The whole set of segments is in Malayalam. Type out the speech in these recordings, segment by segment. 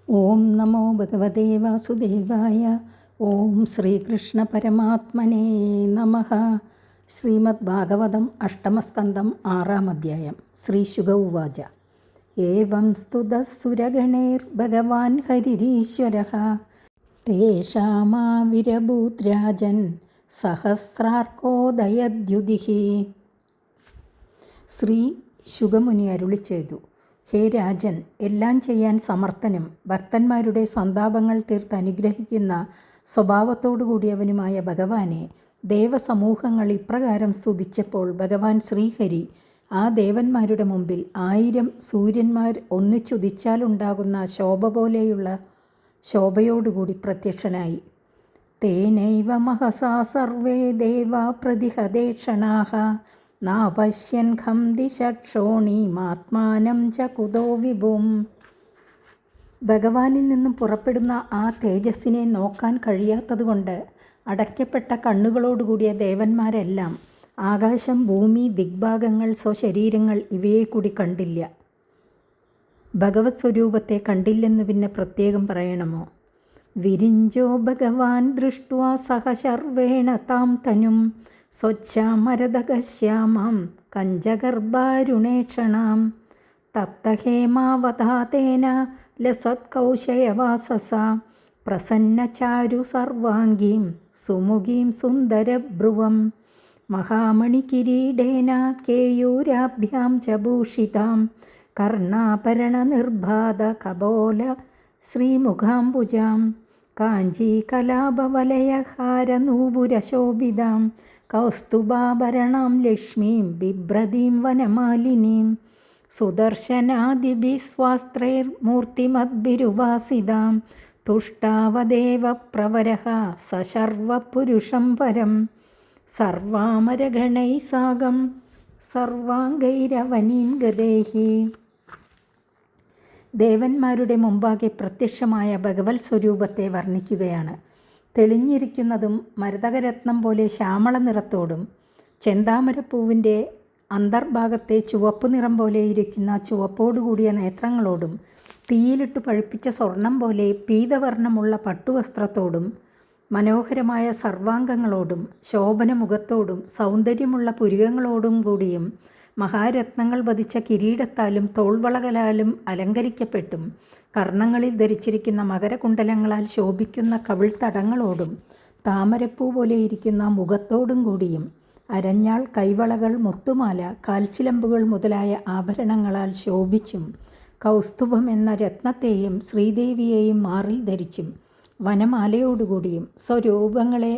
ഓം നമോ ഭഗവതേ വാസുദേവായ. ഓം ശ്രീകൃഷ്ണ പരമാത്മനേ നമഃ. ശ്രീമദ് ഭാഗവതം അഷ്ടമസ്കന്ധം 6-ാം അധ്യായം. ശ്രീശുക ഉവാച. ഏവം സ്തുതഃസുരഗണൈർഭഗവാൻ ഹരിരീശ്വരഃ തേഷാമാവിരഭൂത് രാജൻ സഹസ്രാർക്കോദയദ്യുതിഃ. ശ്രീ ശുകമുനി അരുളി ചെയ്തു: ഹേ രാജൻ, എല്ലാം ചെയ്യാൻ സമർത്ഥനും ഭക്തന്മാരുടെ സന്താപങ്ങൾ തീർത്ത് അനുഗ്രഹിക്കുന്ന സ്വഭാവത്തോടുകൂടിയവനുമായ ഭഗവാനെ ദേവസമൂഹങ്ങൾ ഇപ്രകാരം സ്തുതിച്ചപ്പോൾ ഭഗവാൻ ശ്രീഹരി ആ ദേവന്മാരുടെ മുമ്പിൽ 1000 സൂര്യന്മാർ ഒന്നിച്ചുദിച്ചാലുണ്ടാകുന്ന ശോഭ പോലെയുള്ള ശോഭയോടുകൂടി പ്രത്യക്ഷനായി. തേനൈവ മഹസാ സർവേ ദേവാ പ്രതിഹതേക്ഷണാഃ നാപശ്യൻ ഖം ദിശക്ഷോണീമാത്മാനം ച കുതോ വിഭും. ഭഗവാനിൽ നിന്നും പുറപ്പെടുന്ന ആ തേജസ്സിനെ നോക്കാൻ കഴിയാത്തതുകൊണ്ട് അടയ്ക്കപ്പെട്ട കണ്ണുകളോടുകൂടിയ ദേവന്മാരെല്ലാം ആകാശം, ഭൂമി, ദിഗ്ഭാഗങ്ങൾ, സ്വശരീരങ്ങൾ ഇവയെ കൂടി കണ്ടില്ല. ഭഗവത് സ്വരൂപത്തെ കണ്ടില്ലെന്ന് പിന്നെ പ്രത്യേകം പറയണമോ? വിരിഞ്ചോ ഭഗവാൻ ദൃഷ്ട്വാ സഹ ശർവേണ താം തനും സ്വച്ഛാമരതകശ്യാമാം കഞ്ചഗർഭാരുണേക്ഷണാം തപ്തഹേമാവതാതേന ലസത്കൗശയവാസസ പ്രസന്നചാരു സർവാംഗീം സുമുഖീം സുന്ദരഭ്രുവം മഹാമണികിരീടേന കേയൂരാഭ്യാം ച ഭൂഷിതാം കർണാഭരണനിർഭാത കപോല ശ്രീമുഖാംബുജാം കാഞ്ചീകലാപവലയഹാരനൂപുരശോഭിതാം കൗസ്തുഭാഭരണാം ലക്ഷ്മീം ബിഭ്രതീം വനമാലിനീം സുദർശനാദിഭിസ്വാസ്ത്രൈർമൂർത്തിമദ്ഭിരുപാസിതാം തുഷ്ടാവദേവ പ്രവരഃ സശർവപുരുഷം പരം സർവാമരഗണൈ സാഗം സർവാംഗൈരവനീം ഗതേഹി. ദേവന്മാരുടെ മുമ്പാകെ പ്രത്യക്ഷമായ ഭഗവത് സ്വരൂപത്തെ വർണ്ണിക്കുകയാണ്. തെളിഞ്ഞിരിക്കുന്നതും മരതകരത്നം പോലെ ശ്യാമള നിറത്തോടും ചെന്താമരപ്പൂവിൻ്റെ അന്തർഭാഗത്തെ ചുവപ്പ് നിറം പോലെ ഇരിക്കുന്ന ചുവപ്പോടുകൂടിയ നേത്രങ്ങളോടും തീയിലിട്ട് പഴുപ്പിച്ച സ്വർണം പോലെ പീതവർണ്ണമുള്ള പട്ടുവസ്ത്രത്തോടും മനോഹരമായ സർവാംഗങ്ങളോടും ശോഭന മുഖത്തോടും സൗന്ദര്യമുള്ള പുരികങ്ങളോടും കൂടിയും മഹാരത്നങ്ങൾ പതിച്ച കിരീടത്താലും തോൾവളകളാലും അലങ്കരിക്കപ്പെട്ടും കർണങ്ങളിൽ ധരിച്ചിരിക്കുന്ന മകരകുണ്ടലങ്ങളാൽ ശോഭിക്കുന്ന കവിൾത്തടങ്ങളോടും താമരപ്പൂ പോലെ ഇരിക്കുന്ന മുഖത്തോടും കൂടിയും അരഞ്ഞാൾ, കൈവളകൾ, മുത്തുമാല, കാൽച്ചിലമ്പുകൾ മുതലായ ആഭരണങ്ങളാൽ ശോഭിച്ചും കൗസ്തുഭം എന്ന രത്നത്തെയും ശ്രീദേവിയെയും മാറിൽ ധരിച്ചും വനമാലയോടുകൂടിയും സ്വരൂപങ്ങളെ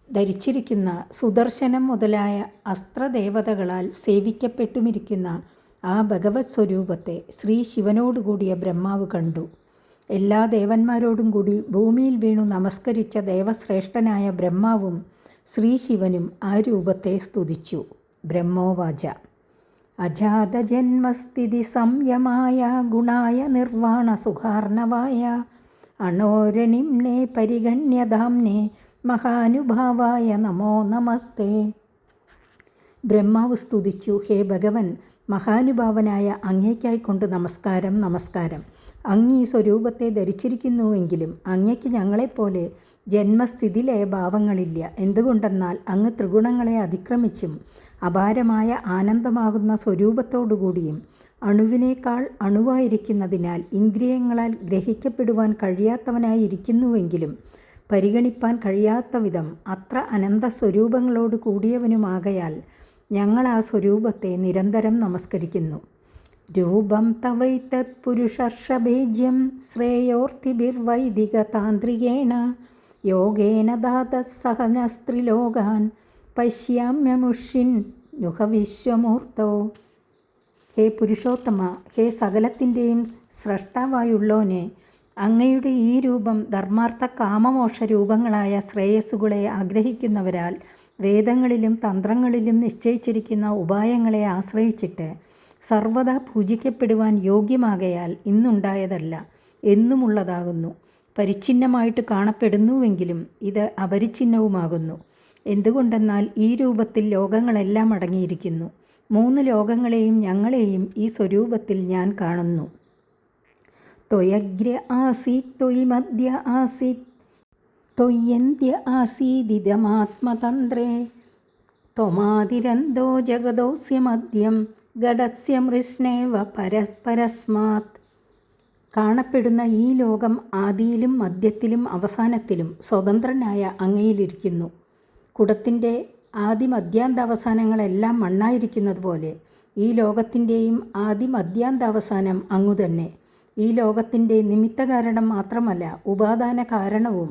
ധരിച്ചിരിക്കുന്ന സുദർശനം മുതലായ അസ്ത്രദേവതകളാൽ സേവിക്കപ്പെട്ടുമിരിക്കുന്ന ആ ഭഗവത് സ്വരൂപത്തെ ശ്രീ ശിവനോടുകൂടിയ ബ്രഹ്മാവ് കണ്ടു. എല്ലാ ദേവന്മാരോടും കൂടി ഭൂമിയിൽ വീണു നമസ്കരിച്ച ദേവശ്രേഷ്ഠനായ ബ്രഹ്മാവും ശ്രീ ശിവനും ആ രൂപത്തെ സ്തുതിച്ചു. ബ്രഹ്മോവാച. അജാതജന്മസ്ഥിതി സംയമായ ഗുണായ നിർവാണ സുഖാർണവായ അണോരണിംനെ പരിഗണ്യധാംനെ മഹാനുഭാവായ നമോ നമസ്തേ. ബ്രഹ്മാവ് സ്തുതിച്ചു: ഹേ ഭഗവൻ, മഹാനുഭാവനായ അങ്ങേക്കായിക്കൊണ്ട് നമസ്കാരം, നമസ്കാരം. അങ്ങ് ഈ സ്വരൂപത്തെ ധരിച്ചിരിക്കുന്നുവെങ്കിലും അങ്ങയ്ക്ക് ഞങ്ങളെപ്പോലെ ജന്മസ്ഥിതിലയ ഭാവങ്ങളില്ല. എന്തുകൊണ്ടെന്നാൽ അങ്ങ് ത്രിഗുണങ്ങളെ അതിക്രമിച്ചും അപാരമായ ആനന്ദമാകുന്ന സ്വരൂപത്തോടുകൂടിയും അണുവിനേക്കാൾ അണുവായിരിക്കുന്നതിനാൽ ഇന്ദ്രിയങ്ങളാൽ ഗ്രഹിക്കപ്പെടുവാൻ കഴിയാത്തവനായിരിക്കുന്നുവെങ്കിലും പരിഗണിപ്പാൻ കഴിയാത്ത വിധം അത്ര അനന്ത സ്വരൂപങ്ങളോട് കൂടിയവനുമാകയാൽ ഞങ്ങൾ ആ സ്വരൂപത്തെ നിരന്തരം നമസ്കരിക്കുന്നു. രൂപം തവൈതത് പുരുഷർഷഭേജ്യം ശ്രേയോർത്തിഭിർവൈദിക താന്ത്രികേണ യോഗേന ദാതഃസഹനസ്ത്രിലോകാൻ പശ്യാമ്യമുഷിൻ നുഹവിശ്വമൂർത്തോ. ഹേ പുരുഷോത്തമ, ഹേ സകലത്തിൻ്റെയും സ്രഷ്ടാവായുള്ളോനെ, അങ്ങയുടെ ഈ രൂപം ധർമാർത്ഥ കാമമോക്ഷ രൂപങ്ങളായ ശ്രേയസ്സുകളെ ആഗ്രഹിക്കുന്നവരാൽ വേദങ്ങളിലും തന്ത്രങ്ങളിലും നിശ്ചയിച്ചിരിക്കുന്ന ഉപായങ്ങളെ ആശ്രയിച്ചിട്ട് സർവദാ പൂജിക്കപ്പെടുവാൻ യോഗ്യമാകയാൽ ഇന്നുണ്ടായതല്ല, എന്നുമുള്ളതാകുന്നു. പരിച്ഛിന്നമായിട്ട് കാണപ്പെടുന്നുവെങ്കിലും ഇത് അപരിച്ഛിന്നവുമാകുന്നു. എന്തുകൊണ്ടെന്നാൽ ഈ രൂപത്തിൽ ലോകങ്ങളെല്ലാം അടങ്ങിയിരിക്കുന്നു. 3 ലോകങ്ങളെയും ഞങ്ങളെയും ഈ സ്വരൂപത്തിൽ ഞാൻ കാണുന്നു. ത്വയഗ്ര ആസീത് ത്വയി മധ്യ ആസീത് ത്വയ്യന്ത്യ ആസീദിദമാത്മതന്ത്രേ ത്വമാതിരന്തോ ജഗദോസ്യ മധ്യം ഘടസ്യ മൃഷ്ണേവ പരസ്മാത്. കാണപ്പെടുന്ന ഈ ലോകം ആദിയിലും മധ്യത്തിലും അവസാനത്തിലും സ്വതന്ത്രനായ അങ്ങയിലിരിക്കുന്നു. കുടത്തിൻ്റെ ആദി മധ്യാന്താവസാനങ്ങളെല്ലാം മണ്ണായിരിക്കുന്നത് പോലെ ഈ ലോകത്തിൻ്റെയും ആദി മധ്യാന്താവസാനം അങ്ങുതന്നെ. ഈ ലോകത്തിൻ്റെ നിമിത്ത കാരണം മാത്രമല്ല, ഉപാദാന കാരണവും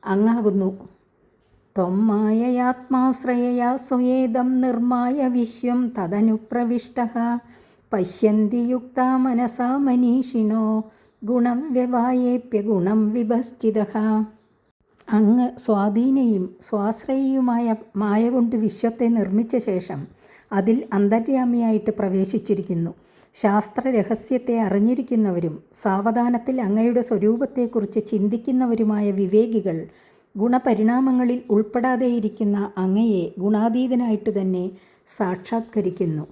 അങ്ങാകുന്നു. ത്വം മായയാത്മാശ്രയയാ സ്വയേദം നിർമായ വിശ്വം തദനുപ്രവിഷ്ടഃ പശ്യന്തി യുക്താ മനസാ മനീഷിണോ ഗുണം വ്യവായേപ്യ ഗുണം വിഭശ്ചിതഃ. അങ്ങ് സ്വാധീനയും സ്വാശ്രയിയുമായ മായ കൊണ്ട് വിശ്വത്തെ നിർമ്മിച്ച ശേഷം അതിൽ അന്തര്യാമിയായിട്ട് പ്രവേശിച്ചിരിക്കുന്നു. ശാസ്ത്രരഹസ്യത്തെ അറിഞ്ഞിരിക്കുന്നവരും സാവധാനത്തിൽ അങ്ങയുടെ സ്വരൂപത്തെക്കുറിച്ച് ചിന്തിക്കുന്നവരുമായ വിവേകികൾ ഗുണപരിണാമങ്ങളിൽ ഉൾപ്പെടാതെയിരിക്കുന്ന അങ്ങയെ ഗുണാതീതനായിട്ട് തന്നെ സാക്ഷാത്കരിക്കുന്നു.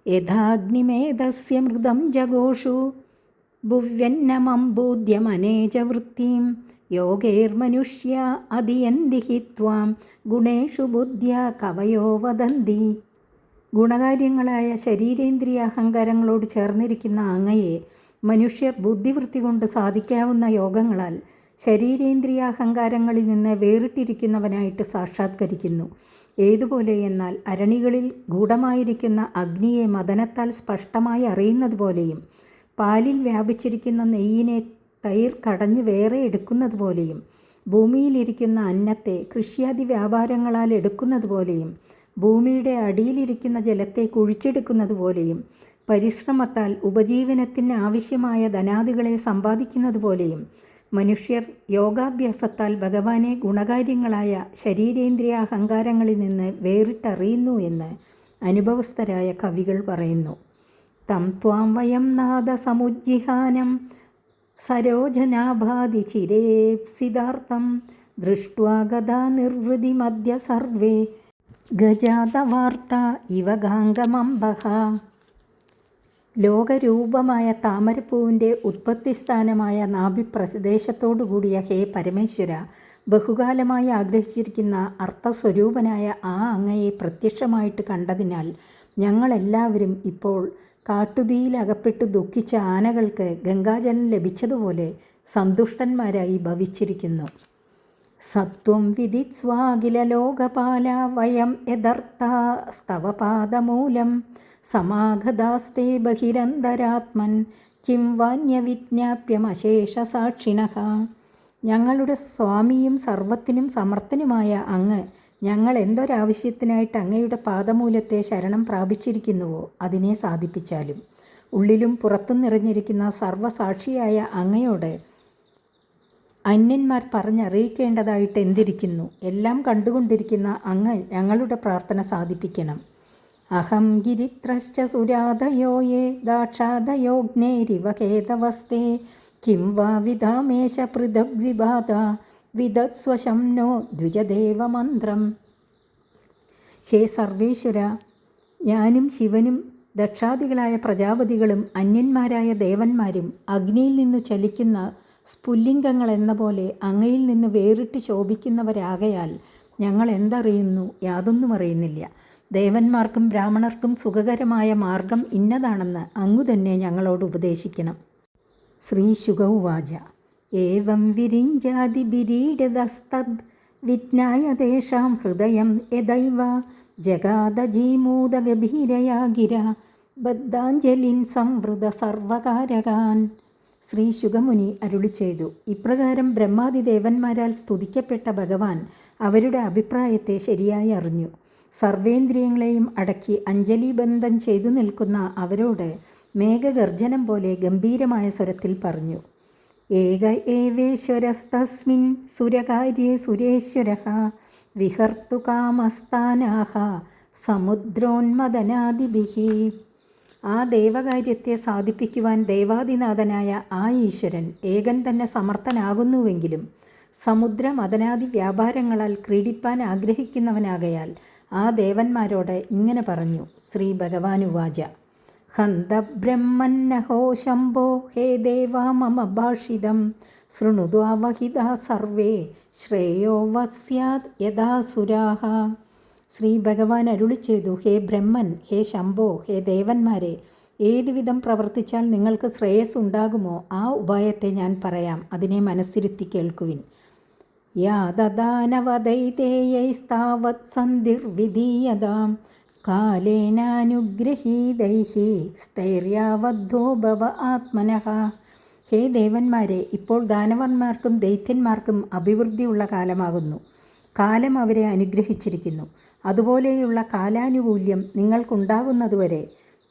യഥാഗ്നിമേധസ്യ മൃതം ജഗോഷു ഭുവ്യന്നമംബൂദ്യമനേജവൃത്തിം യോഗൈർമനുഷ്യ അധിയന്തി ഹി ത്വാം ഗുണേഷു ബുദ്ധ്യ കവയോ വദന്തി. ഗുണകാര്യങ്ങളായ ശരീരേന്ദ്രിയ അഹങ്കാരങ്ങളോട് ചേർന്നിരിക്കുന്ന അങ്ങയെ മനുഷ്യർ ബുദ്ധിവൃത്തി കൊണ്ട് സാധിക്കാവുന്ന യോഗങ്ങളാൽ ശരീരേന്ദ്രിയാഹങ്കാരങ്ങളിൽ നിന്ന് വേറിട്ടിരിക്കുന്നവനായിട്ട് സാക്ഷാത്കരിക്കുന്നു. ഏതുപോലെ എന്നാൽ അരണികളിൽ ഗൂഢമായിരിക്കുന്ന അഗ്നിയെ മദനത്താൽ സ്പഷ്ടമായി അറിയുന്നത് പോലെയും പാലിൽ വ്യാപിച്ചിരിക്കുന്ന നെയ്യിനെ തൈർ കടഞ്ഞ് വേറെ എടുക്കുന്നത് പോലെയും ഭൂമിയിലിരിക്കുന്ന അന്നത്തെ കൃഷിയാദി വ്യാപാരങ്ങളാൽ എടുക്കുന്നത് പോലെയും ഭൂമിയുടെ അടിയിലിരിക്കുന്ന ജലത്തെ കുഴിച്ചെടുക്കുന്നത് പോലെയും പരിശ്രമത്താൽ ഉപജീവനത്തിന് ആവശ്യമായ ധനാദികളെ സമ്പാദിക്കുന്നത് പോലെയും മനുഷ്യർ യോഗാഭ്യാസത്താൽ ഭഗവാനെ ഗുണകാര്യങ്ങളായ ശരീരേന്ദ്രിയ അഹങ്കാരങ്ങളിൽ നിന്ന് വേറിട്ടറിയുന്നു എന്ന് അനുഭവസ്ഥരായ കവികൾ പറയുന്നു. തം ത്വാം വയം നാദ സമുജ്ജിഹാനം സരോജനാഭാതി ചിരേപ്സിതാർത്ഥം ദൃഷ്ട്വാ ഗദാ നിർവൃതി മധ്യ സർവേ ഗജാതവാർത്ത ഇവ ഗാംഗമംബഹ. ലോകരൂപമായ താമരപ്പൂവിൻ്റെ ഉത്പത്തിസ്ഥാനമായ നാഭിപ്രദേശത്തോടുകൂടിയ ഹേ പരമേശ്വര, ബഹുകാലമായി ആഗ്രഹിച്ചിരിക്കുന്ന അർത്ഥസ്വരൂപനായ ആ അങ്ങയെ പ്രത്യക്ഷമായിട്ട് കണ്ടതിനാൽ ഞങ്ങളെല്ലാവരും ഇപ്പോൾ കാട്ടുതീയിലകപ്പെട്ട് ദുഃഖിച്ച ആനകൾക്ക് ഗംഗാജലം ലഭിച്ചതുപോലെ സന്തുഷ്ടന്മാരായി ഭവിച്ചിരിക്കുന്നു. സത്വം വിദിത്സ്വാഖില ലോകപാല വയം യഥർത്ഥാ സ്തവപാദമൂലം സമാഗതാസ്തേ ബഹിരന്തരാത്മൻ കിം വാന്യവിജ്ഞാപ്യമശേഷസാക്ഷിണഃ. ഞങ്ങളുടെ സ്വാമിയും സർവത്തിനും സമർത്ഥനുമായ അങ്ങ് ഞങ്ങൾ എന്തൊരാവശ്യത്തിനായിട്ട് അങ്ങയുടെ പാദമൂലത്തെ ശരണം പ്രാപിച്ചിരിക്കുന്നുവോ അതിനെ സാധിപ്പിച്ചാലും ഉള്ളിലും പുറത്തും നിറഞ്ഞിരിക്കുന്ന സർവസാക്ഷിയായ അങ്ങയോട് അന്യന്മാർ പറഞ്ഞറിയിക്കേണ്ടതായിട്ട് എന്തിരിക്കുന്നു? എല്ലാം കണ്ടുകൊണ്ടിരിക്കുന്ന അങ്ങ് ഞങ്ങളുടെ പ്രാർത്ഥന സാധിപ്പിക്കണം. അഹം ഗിരിത്രശ്ച സുരാധയോ യേ ദാക്ഷാദയോഗ്നേരിവ കേതവസ്തേ കിം വാ വിധാമേശ പൃഥഗ്വിബാധ വിദത്സ്വശം നോ ദ്വിജദേവമന്ത്രം. ഹേ സർവേശ്വര, ഞാനും ശിവനും ദക്ഷാദികളായ പ്രജാപതികളും അന്യന്മാരായ ദേവന്മാരും അഗ്നിയിൽ നിന്നു ചലിക്കുന്ന സ്ഫുല്ലിംഗങ്ങൾ എന്ന പോലെ അങ്ങയിൽ നിന്ന് വേറിട്ട് ശോഭിക്കുന്നവരാകയാൽ ഞങ്ങൾ എന്തറിയുന്നു? യാതൊന്നും അറിയുന്നില്ല. ദേവന്മാർക്കും ബ്രാഹ്മണർക്കും സുഖകരമായ മാർഗം ഇന്നതാണെന്ന് അങ്ങു തന്നെ ഞങ്ങളോട് ഉപദേശിക്കണം. ശ്രീ ശുക ഉവാച ഏവം വിരിഞ്ചാതിബിരീഡതസ്തദ് വിജ്ഞായ തേഷാം ഹൃദയം യദൈവ ജഗാദജീമൂതഗഭീരയാ ഗിര ബദ്ധാഞ്ജലിൻ സംവൃത സർവകാരകാൻ. ശ്രീ ശുകമുനി അരുളി ചെയ്തു, ഇപ്രകാരം ബ്രഹ്മാദി ദേവന്മാരാൽ സ്തുതിക്കപ്പെട്ട ഭഗവാൻ അവരുടെ അഭിപ്രായത്തെ ശരിയായി അറിഞ്ഞു. സർവേന്ദ്രിയങ്ങളെയും അടക്കി അഞ്ജലിബന്ധം ചെയ്തു നിൽക്കുന്ന അവരോട് മേഘഗർജനം പോലെ ഗംഭീരമായ സ്വരത്തിൽ പറഞ്ഞു. ഏക ഏവേശ്വരസ്തസ്മിൻ സുരകാര്യേ സുരേശ്വരഃ വിഹർത്തു കാമസ്ഥാനാഹ സമുദ്രോന്മദനാദിഭിഃ. ആ ദേവകാര്യത്തെ സാധിപ്പിക്കുവാൻ ദേവാദിനാഥനായ ആ ഈശ്വരൻ ഏകൻ തന്നെ സമർത്ഥനാകുന്നുവെങ്കിലും സമുദ്രമദനാദി വ്യാപാരങ്ങളാൽ ക്രീഡിപ്പാൻ ആഗ്രഹിക്കുന്നവനാകയാൽ ആ ദേവന്മാരോട് ഇങ്ങനെ പറഞ്ഞു. ശ്രീ ഭഗവാനുവാച ഹന്തബ്രഹ്മന്നഹോ ശംഭോ ഹേ ദേവാ മമ ഭാഷിതം ശൃണുദ്വാവഹിതാ സർവേ ശ്രേയോ വസ്യാത് യഥാസുരാഹ. ശ്രീ ഭഗവാൻ അരുളി ചെയ്തു, ഹേ ബ്രഹ്മൻ, ഹേ ശംഭോ, ഹേ ദേവന്മാരെ, ഏതുവിധം പ്രവർത്തിച്ചാൽ നിങ്ങൾക്ക് ശ്രേയസ് ഉണ്ടാകുമോ ആ ഉപായത്തെ ഞാൻ പറയാം. അതിനെ മനസ്സിരുത്തി കേൾക്കുവിൻ. യാദദാനവദൈതേയൈസ്താവത് സന്ധിർവിധീയതാം കാലേനാനുഗ്രഹീതൈഃ സ്ഥൈര്യാവദ്ധോ ഭവ ആത്മനഃ. ഹേ ദേവന്മാരെ, ഇപ്പോൾ ദാനവന്മാർക്കും ദൈത്യന്മാർക്കും അഭിവൃദ്ധിയുള്ള കാലമാകുന്നു. കാലം അവരെ അനുഗ്രഹിച്ചിരിക്കുന്നു. അതുപോലെയുള്ള കാലാനുകൂല്യം നിങ്ങൾക്കുണ്ടാകുന്നതുവരെ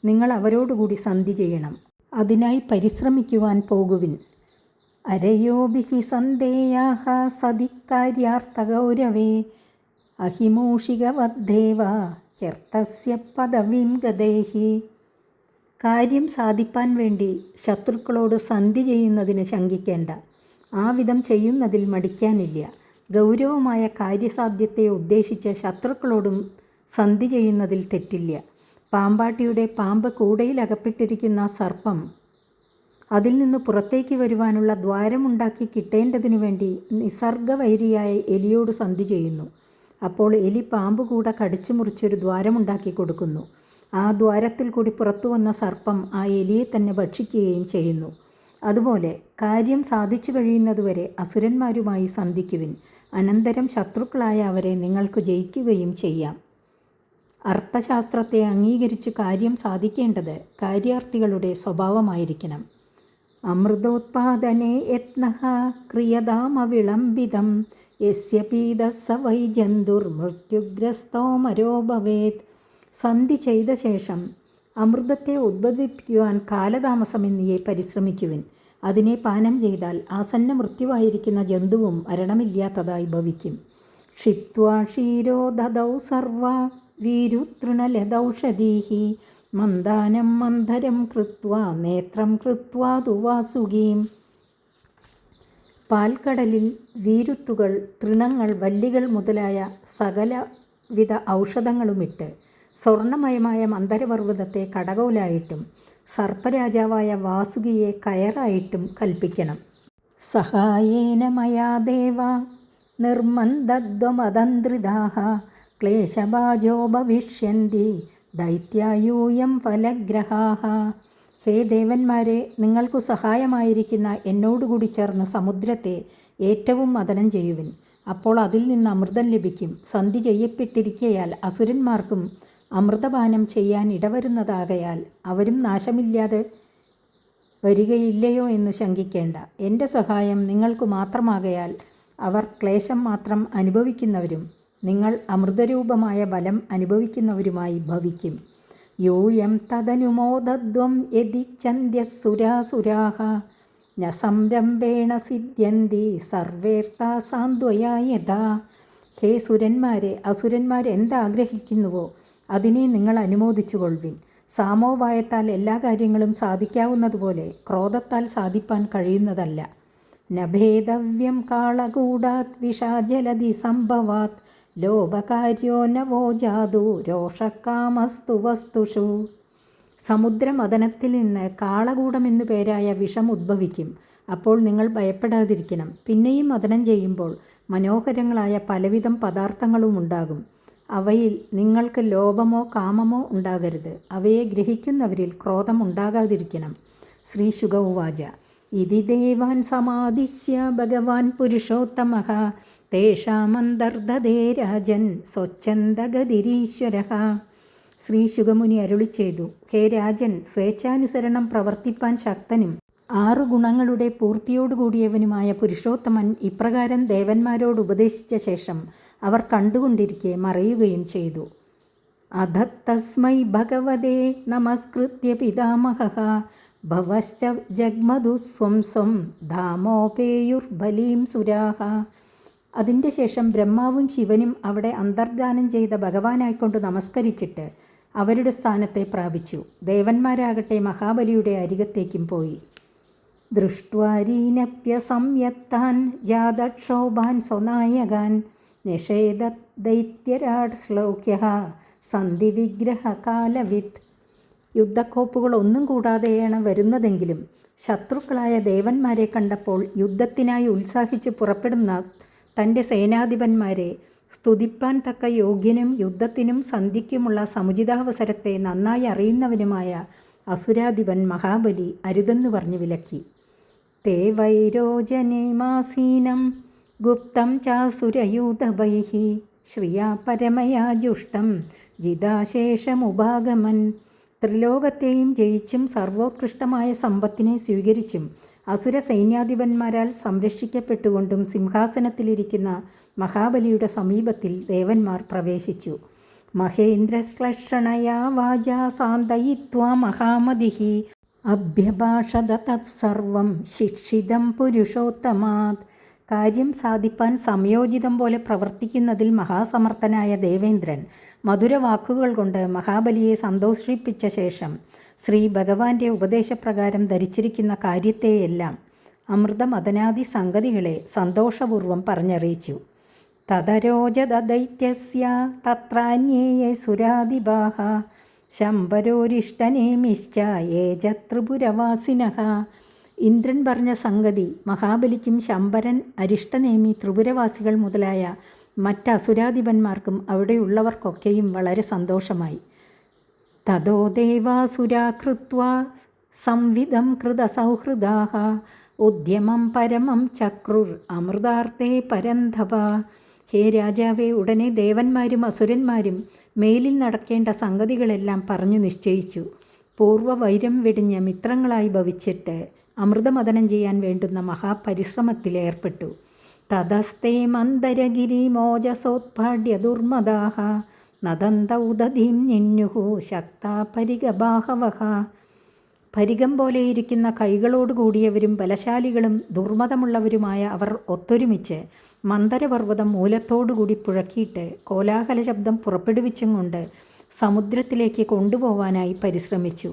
നിങ്ങൾ അവരോടുകൂടി സന്ധി ചെയ്യണം. അതിനായി പരിശ്രമിക്കുവാൻ പോകുവിൻ. അരയോഭിഹി സന്ധേയാഃ സതിക്കാര്യാർത്ഥഗൗരവേ അഹിമൂഷികവദ്ദേവ ഹ്യർത്ഥസ്യ പദവിം ഗതൈഃ. കാര്യം സാധിപ്പാൻ വേണ്ടി ശത്രുക്കളോട് സന്ധി ചെയ്യുന്നതിന് ശങ്കിക്കേണ്ട. ആ വിധം ചെയ്യുന്നതിൽ മടിക്കാനില്ല. ഗൗരവമായ കാര്യസാധ്യത്തെ ഉദ്ദേശിച്ച് ശത്രുക്കളോടും സന്ധി ചെയ്യുന്നതിൽ തെറ്റില്ല. പാമ്പാട്ടിയുടെ പാമ്പ് കൂടയിൽ അകപ്പെട്ടിരിക്കുന്ന സർപ്പം അതിൽ നിന്ന് പുറത്തേക്ക് വരുവാനുള്ള ദ്വാരമുണ്ടാക്കി കിട്ടേണ്ടതിനു വേണ്ടി നിസർഗവൈരിയായ എലിയോട് സന്ധി ചെയ്യുന്നു. അപ്പോൾ എലി പാമ്പ് കൂടെ കടിച്ചു മുറിച്ചൊരു ദ്വാരമുണ്ടാക്കി കൊടുക്കുന്നു. ആ ദ്വാരത്തിൽ കൂടി പുറത്തു വന്ന സർപ്പം ആ എലിയെ തന്നെ ഭക്ഷിക്കുകയും ചെയ്യുന്നു. അതുപോലെ കാര്യം സാധിച്ചു കഴിയുന്നതുവരെ അസുരന്മാരുമായി സന്ധിക്കുവിൻ. അനന്തരം ശത്രുക്കളായ അവരെ നിങ്ങൾക്ക് ജയിക്കുകയും ചെയ്യാം. അർത്ഥശാസ്ത്രത്തെ അംഗീകരിച്ച് കാര്യം സാധിക്കേണ്ടത് കാര്യാർത്ഥികളുടെ സ്വഭാവമായിരിക്കണം. അമൃതോത്പാദനേ യത്നഃ ക്രിയതാമവിളംബിതം യസ്യ പീതഃ സ വൈ ജന്തുർമൃത്യുഗ്രസ്തോ മരോ ഭവേത്. സന്ധി ചെയ്ത ശേഷം അമൃതത്തെ ഉദ്ഭവിപ്പിക്കുവാൻ കാലതാമസമെന്നിയെ പരിശ്രമിക്കുവിൻ. അതിനെ പാനം ചെയ്താൽ ആസന്ന മൃത്യുവായിരിക്കുന്ന ജന്തുവും മരണമില്ലാത്തതായി ഭവിക്കും. ക്ഷിപ്ത്വാ ക്ഷീരോ ദദൗ സർവ വീരുതൃണലദൗഷധീഃ മന്ദാനം മന്ധരം കൃത്വാ നേത്രം കൃത്വാ തു വാസുകീം. പാൽക്കടലിൽ വീരുത്തുകൾ, തൃണങ്ങൾ, വല്ലികൾ മുതലായ സകലവിധ ഔഷധങ്ങളുമിട്ട് സ്വർണമയമായ മന്ദരപർവ്വതത്തെ കടകോലായിട്ടും സർപ്പരാജാവായ വാസുകിയെ കയറായിട്ടും കൽപ്പിക്കണം. സഹായേന മയാ ദേവ നിർമ്മന്ദദ്വമതന്ത്രിതാഃ ക്ലേശഭാജോ ഭവിഷ്യന്തി ദൈത്യായൂയം ഫലഗ്രഹാഃ. ഹേ ദേവന്മാരെ, നിങ്ങൾക്കു സഹായമായിരിക്കുന്ന എന്നോടുകൂടി ചേർന്ന് സമുദ്രത്തെ ഏറ്റവും മഥനം ചെയ്യുവിൻ. അപ്പോൾ അതിൽ നിന്ന് അമൃതം ലഭിക്കും. സന്ധി ചെയ്യപ്പെട്ടിരിക്കയാൽ അസുരന്മാർക്കും അമൃതപാനം ചെയ്യാൻ ഇടവരുന്നതാകയാൽ അവരും നാശമില്ലാതെ വരികയില്ലയോ എന്നു ശങ്കിക്കേണ്ട. എൻ്റെ സഹായം നിങ്ങൾക്ക് മാത്രമാകയാൽ അവർ ക്ലേശം മാത്രം അനുഭവിക്കുന്നവരും നിങ്ങൾ അമൃതരൂപമായ ബലം അനുഭവിക്കുന്നവരുമായി ഭവിക്കും. യൂയം തദനുമോദദ്വം യദിച്ഛന്ത്യസുരാസുരാഃ ന സംരംഭേണ സിദ്ധ്യന്തി സർവേർത്താ സാന്ത്വയാ യഥാ. ഹേ സുരന്മാരെ, അസുരന്മാരെന്താഗ്രഹിക്കുന്നുവോ അതിനെ നിങ്ങൾ അനുമോദിച്ചു കൊള്ളുവിൻ. സാമോപായത്താൽ എല്ലാ കാര്യങ്ങളും സാധിക്കാവുന്നതുപോലെ ക്രോധത്താൽ സാധിപ്പാൻ കഴിയുന്നതല്ല. നഭേദവ്യം കാളകൂടാത് വിഷാജലധി സംഭവാത് ലോഭകാര്യോ നവോ ജാതു രോഷക്കാമസ്തു വസ്തുഷു. സമുദ്രമഥനത്തിൽ നിന്ന് കാളകൂടമെന്നു പേരായ വിഷം ഉദ്ഭവിക്കും. അപ്പോൾ നിങ്ങൾ ഭയപ്പെടാതിരിക്കണം. പിന്നെയും മഥനം ചെയ്യുമ്പോൾ മനോഹരങ്ങളായ പലവിധം പദാർത്ഥങ്ങളും ഉണ്ടാകും. അവയിൽ നിങ്ങൾക്ക് ലോഭമോ കാമമോ ഉണ്ടാകരുത്. അവയെ ഗ്രഹിക്കുന്നവരിൽ ക്രോധം ഉണ്ടാകാതിരിക്കണം. ശ്രീ ശുക ഉവാച. ഇതി ദേവാൻ സമാദിശ്യ ഭഗവാൻ പുരുഷോത്തമഃ തേഷാമന്തർദദേ രാജൻ സ്വച്ഛന്ദഗതിരീശ്വരഃ. ശ്രീ ശുകമുനി അരുളി ചെയ്തു, ഹേ രാജൻ, സ്വേച്ഛാനുസരണം പ്രവർത്തിപ്പാൻ ശക്തനും 6 ഗുണങ്ങളുടെ പൂർത്തിയോടുകൂടിയവനുമായ പുരുഷോത്തമൻ ഇപ്രകാരം ദേവന്മാരോട് ഉപദേശിച്ച ശേഷം അവർ കണ്ടുകൊണ്ടിരിക്കെ മറയുകയും ചെയ്തു. അധത്തസ്മൈ ഭഗവതേ നമസ്കൃത്യ പിതാമഹഃ ഭവശ്ച ജഗ്മധു സ്വം സ്വം ധാമോപേയുർബലീം സുരാഃ. അതിൻ്റെ ശേഷം ബ്രഹ്മാവും ശിവനും അവിടെ അന്തർധാനം ചെയ്ത ഭഗവാനായിക്കൊണ്ട് നമസ്കരിച്ചിട്ട് അവരുടെ സ്ഥാനത്തെ പ്രാപിച്ചു. ദേവന്മാരാകട്ടെ മഹാബലിയുടെ അരികത്തേക്കും പോയി. ദൃഷ്ട്വാരീനപ്യസംയത്താൻ ജാതക്ഷോഭാൻ സ്വനായകാൻ നിഷേധദൈത്യരാട് ശ്ലോക്യഃ സന്ധി വിഗ്രഹ കാലവിത്. യുദ്ധക്കോപ്പുകളൊന്നും കൂടാതെയാണ് വരുന്നതെങ്കിലും ശത്രുക്കളായ ദേവന്മാരെ കണ്ടപ്പോൾ യുദ്ധത്തിനായി ഉത്സാഹിച്ച് പുറപ്പെടുന്ന തൻ്റെ സേനാധിപന്മാരെ സ്തുതിപ്പാൻ തക്ക യോഗ്യനും യുദ്ധത്തിനും സന്ധിക്കുമുള്ള സമുചിതാവസരത്തെ നന്നായി അറിയുന്നവനുമായ അസുരാധിപൻ മഹാബലി അരുതെന്ന് പറഞ്ഞു വിലക്കി. തേ വൈരോജനിമാസീനം ഗുപ്തം ചാസുരയൂതവൈഃ ശ്രിയാ പരമയാ ജുഷ്ടം ജിതാശേഷമുപാഗമൻ. ത്രിലോകത്തെയും ജയിച്ചും സർവോത്കൃഷ്ടമായ സമ്പത്തിനെ സ്വീകരിച്ചും അസുര സൈന്യാധിപന്മാരാൽ സംരക്ഷിക്കപ്പെട്ടുകൊണ്ടും സിംഹാസനത്തിലിരിക്കുന്ന മഹാബലിയുടെ സമീപത്തിൽ ദേവന്മാർ പ്രവേശിച്ചു. മഹേന്ദ്രശ്ലക്ഷണയാ വാചാ സാന്തയിത്വാ മഹാമതിഃ അഭ്യഭാഷത തത്സർവം ശിക്ഷിതം പുരുഷോത്തമാത്. കാര്യം സാധിപ്പാൻ സംയോജിതം പോലെ പ്രവർത്തിക്കുന്നതിൽ മഹാസമർത്ഥനായ ദേവേന്ദ്രൻ മധുരവാക്കുകൾ കൊണ്ട് മഹാബലിയെ സന്തോഷിപ്പിച്ച ശേഷം ശ്രീ ഭഗവാന്റെ ഉപദേശപ്രകാരം ധരിച്ചിരിക്കുന്ന കാര്യത്തെയെല്ലാം അമൃതമദനാദി സംഗതികളെ സന്തോഷപൂർവം പറഞ്ഞറിയിച്ചു. തദരോചദൈത്യസ്യ തത്രാന്യേ സുരാദിഭാഃ ശംബരോരിഷ്ടനേമിശ്ച യേജ ത്രിപുരവാസിനഃ. ഇന്ദ്രൻ പറഞ്ഞ സംഗതി മഹാബലിക്കും ശംബരൻ, അരിഷ്ടനേമി, ത്രിപുരവാസികൾ മുതലായ മറ്റ് അസുരാധിപന്മാർക്കും അവിടെയുള്ളവർക്കൊക്കെയും വളരെ സന്തോഷമായി. തതോ ദേവാസുരാ കൃത്വാ സംവിദം കൃതസൗഹൃദാഃ ഉദ്യമം പരമം ചക്രുർ അമൃതാർത്ഥേ പരന്ധവ. ഹേ രാജാവേ, ഉടനെ ദേവന്മാരും അസുരന്മാരും മേലിൽ നടക്കേണ്ട സംഗതികളെല്ലാം പറഞ്ഞു നിശ്ചയിച്ചു. പൂർവ്വവൈരം വെടിഞ്ഞ് മിത്രങ്ങളായി ഭവിച്ചിട്ട് അമൃതമദനം ചെയ്യാൻ വേണ്ടുന്ന മഹാപരിശ്രമത്തിൽ ഏർപ്പെട്ടു. തതസ്തേ മന്ദരഗിരിമോജസോത്പാട്യ ദുർമദാഃ നദന്ത ഉദധീം നിന്യുഃ ശക്താ പരിഗബാഹവഃ. പരിഗം പോലെയിരിക്കുന്ന കൈകളോടുകൂടിയവരും ബലശാലികളും ദുർമതമുള്ളവരുമായ അവർ ഒത്തൊരുമിച്ച് മന്ദരപർവ്വതം മൂലത്തോടുകൂടി പുഴക്കിയിട്ട് കോലാഹല ശബ്ദം പുറപ്പെടുവിച്ചും കൊണ്ട് സമുദ്രത്തിലേക്ക് കൊണ്ടുപോവാനായി പരിശ്രമിച്ചു.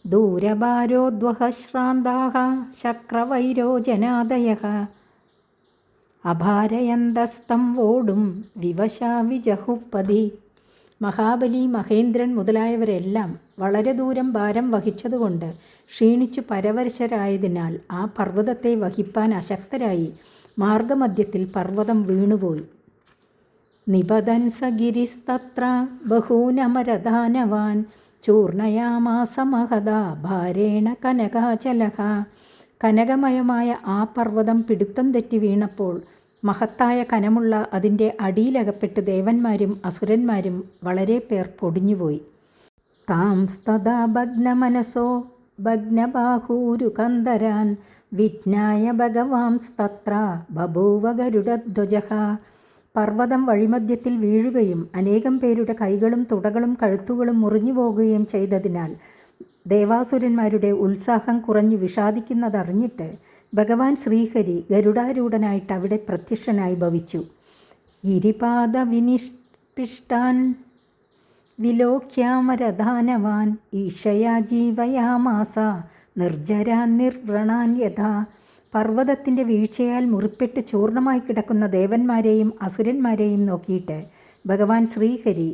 ദൂരഭാരോദ്വഹ ശ്രാന്താഃ ശക്രവൈരോജനാദയഃ അഭാരയന്തസ്തം വോടും വിവശാ വിജഹുപ്പതി. മഹാബലി, മഹേന്ദ്രൻ മുതലായവരെല്ലാം വളരെ ദൂരം ഭാരം വഹിച്ചതുകൊണ്ട് ക്ഷീണിച്ചു പരവശരായതിനാൽ ആ പർവ്വതത്തെ വഹിപ്പാൻ അശക്തരായി മാർഗമധ്യത്തിൽ പർവ്വതം വീണുപോയി. നിപതൻ സ ഗിരിസ്തത്ര ബഹൂനമരദാനവാൻ ചൂർണയാമാസ മഹദാ ഭാരേണ കനകാചലഃ. കനകമയമായ ആ പർവ്വതം പിടുത്തം തെറ്റി വീണപ്പോൾ മഹത്തായ കനമുള്ള അതിൻ്റെ അടിയിലകപ്പെട്ട് ദേവന്മാരും അസുരന്മാരും വളരെ പേർ പൊടിഞ്ഞുപോയി. താംസ്തദാ ഭഗ്നമനസോ ഭഗ്നബാഹൂരുകന്ദരാൻ വിജ്ഞായ ഭഗവാംസ്തത്ര ബഭൂവ ഗരുഡധ്വജഃ. പർവ്വതം വഴിമധ്യത്തിൽ വീഴുകയും അനേകം പേരുടെ കൈകളും തുടകളും കഴുത്തുകളും മുറിഞ്ഞു പോകുകയും ചെയ്തതിനാൽ ദേവാസുരന്മാരുടെ ഉത്സാഹം കുറഞ്ഞു വിഷാദിക്കുന്നതറിഞ്ഞിട്ട് ഭഗവാൻ ശ്രീഹരി ഗരുഡാരൂഢനായിട്ട് അവിടെ പ്രത്യക്ഷനായി ഭവിച്ചു. ഗിരിപാദ വിനിഷ്പിഷ്ടാൻ വിലോക്യാമരധാനവാൻ ഈശയാ ജീവയാമാസ നിർജ്ജരാൻ നിർവ്രണാൻ യഥാ. പർവ്വതത്തിൻ്റെ വീഴ്ചയാൽ മുറിപ്പെട്ട് ചൂർണമായി കിടക്കുന്ന ദേവന്മാരെയും അസുരന്മാരെയും നോക്കിയിട്ട് ഭഗവാൻ ശ്രീഹരി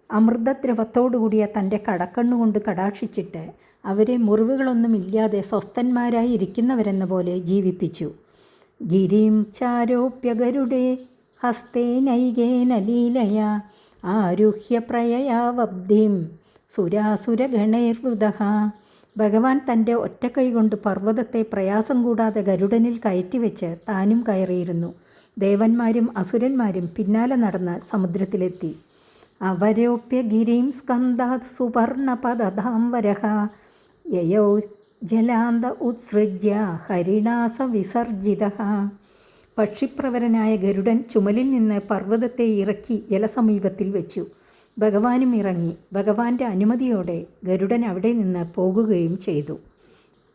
അമൃതദ്രവത്തോടുകൂടിയ തൻ്റെ കടക്കണ്ണുകൊണ്ട് കടാക്ഷിച്ചിട്ട് അവരെ മുറിവുകളൊന്നുമില്ലാതെ സ്വസ്ഥന്മാരായി ഇരിക്കുന്നവരെന്ന പോലെ ജീവിപ്പിച്ചു. ഗിരിം ചാരോപ്യ ഗരുഡേ ഹസ്തേനൈകേന ലീലയാ ആരുഹ്യ പ്രയയാവബ്ധിം സുരാസുരഗണൈർവൃതഃ. ഭഗവാൻ തൻ്റെ ഒറ്റക്കൈ കൊണ്ട് പർവ്വതത്തെ പ്രയാസം കൂടാതെ ഗരുഡനിൽ കയറ്റിവെച്ച് താനും കയറിയിരുന്നു. ദേവന്മാരും അസുരന്മാരും പിന്നാലെ നടന്ന് സമുദ്രത്തിലെത്തി. അവരോപ്യ ഗിരിം സ്കന്ധാത് സുവർണപദധാംവരഃ യയൗ ജലാന്ത ഉത്സൃജ്യ ഹരിണാസ വിസർജിതഃ. പക്ഷിപ്രവരനായ ഗരുഡൻ ചുമലിൽ നിന്ന് പർവ്വതത്തെ ഇറക്കി ജലസമീപത്തിൽ വെച്ചു. ഭഗവാനും ഇറങ്ങി. ഭഗവാന്റെ അനുമതിയോടെ ഗരുഡൻ അവിടെ നിന്ന് പോകുകയും ചെയ്തു.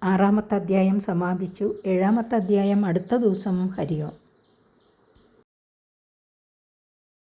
6-ാമത്തെ അധ്യായം സമാപിച്ചു. 7-ാമത്തെ അധ്യായം അടുത്ത ദിവസം. ഹരിയോം.